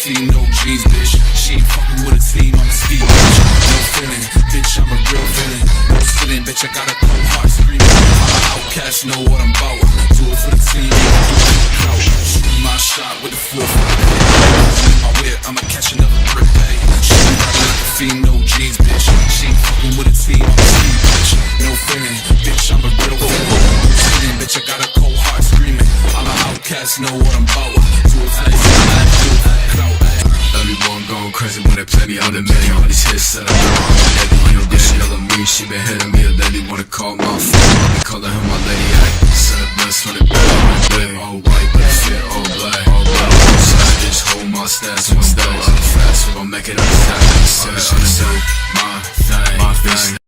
team, no jeans, bitch. She ain't fucking with a team, I'm a ski, bitch. No feeling, bitch, I'm a real villain. No feeling, bitch, I got a cold heart screaming. I'm an outcast, know what I'm about. Do it for the team, do it for the crowd. Shoot my shot with the 4-5. In my whip, I'ma catch another brick, hey. She ain't riding like a fiend, no jeans, bitch. She ain't fucking with a team, I'm a ski, bitch. No feeling, bitch, I'm a real villain. No feeling, bitch, I got a cold heart screaming. I'm an outcast, know what I'm about. Do it for the team, do it for the crowd. Everyone going crazy when they play me on the menu. All these hits that I do, I'm a lady. You know, she yelling me, she been hitting me a lady. Wanna call my phone, I be calling her my lady. I send a best when it bad, all white, but it fit all black. All black, all side, bitch, hold my stats. One step, I'm fast, we gon' make it up fast. My thing, my thing.